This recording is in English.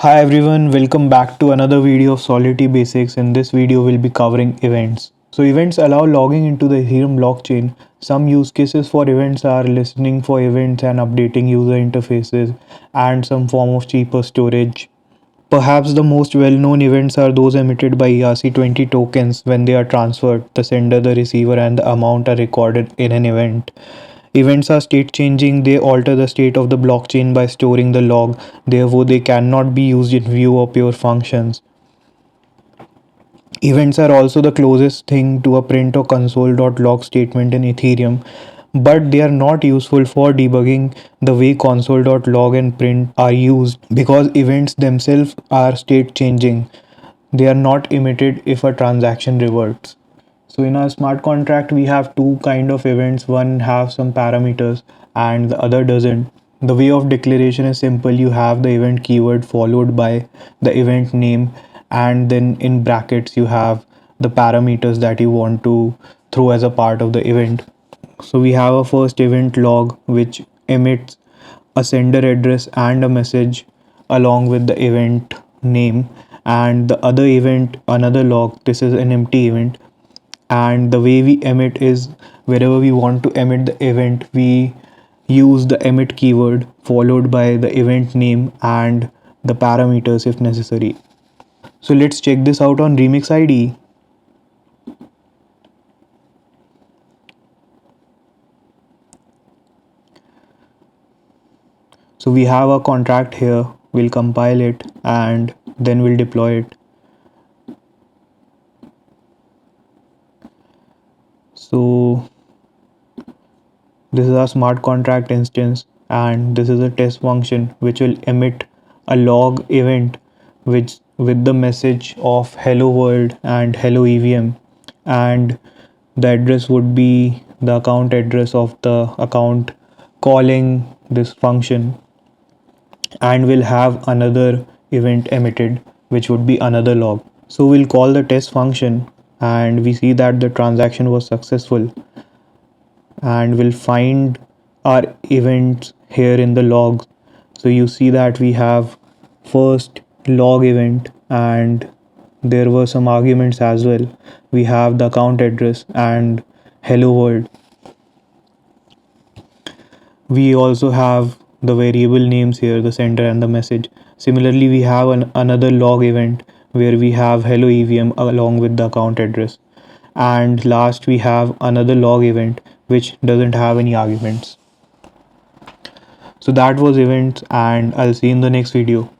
Hi everyone, welcome back to another video of Solidity Basics. In this video, we'll be covering events. So events allow logging into the Ethereum blockchain. Some use cases for events are listening for events and updating user interfaces and some form of cheaper storage. Perhaps the most well-known events are those emitted by ERC20 tokens when they are transferred. The sender, the receiver, and the amount are recorded in an event. Events are state changing, they alter the state of the blockchain by storing the log, therefore, they cannot be used in view or pure functions. Events are also the closest thing to a print or console.log statement in Ethereum, but they are not useful for debugging the way console.log and print are used because events themselves are state changing. They are not emitted if a transaction reverts. So in our smart contract, we have two kind of events. One have some parameters and the other doesn't. The way of declaration is simple. You have the event keyword followed by the event name, and then in brackets you have the parameters that you want to throw as a part of the event. So we have a first event log which emits a sender address and a message along with the event name, and the other event another log. This is an empty event, and the way we emit is wherever we want to emit the event, we use the emit keyword followed by the event name and the parameters if necessary. So let's check this out on Remix ID. So we have a contract here, we'll compile it and then we'll deploy it. So this is our smart contract instance, and this is a test function which will emit a log event which with the message of hello world and hello EVM, and the address would be the account address of the account calling this function, and we'll have another event emitted which would be another log. So we'll call the test function and we see that the transaction was successful, and we'll find our events here in the logs. So you see that we have first log event and there were some arguments as well. We have the account address and hello world. We also have the variable names here, the sender and the message. Similarly, we have another log event where we have hello EVM along with the account address. And last, we have another log event which doesn't have any arguments. So that was events, and I'll see you in the next video.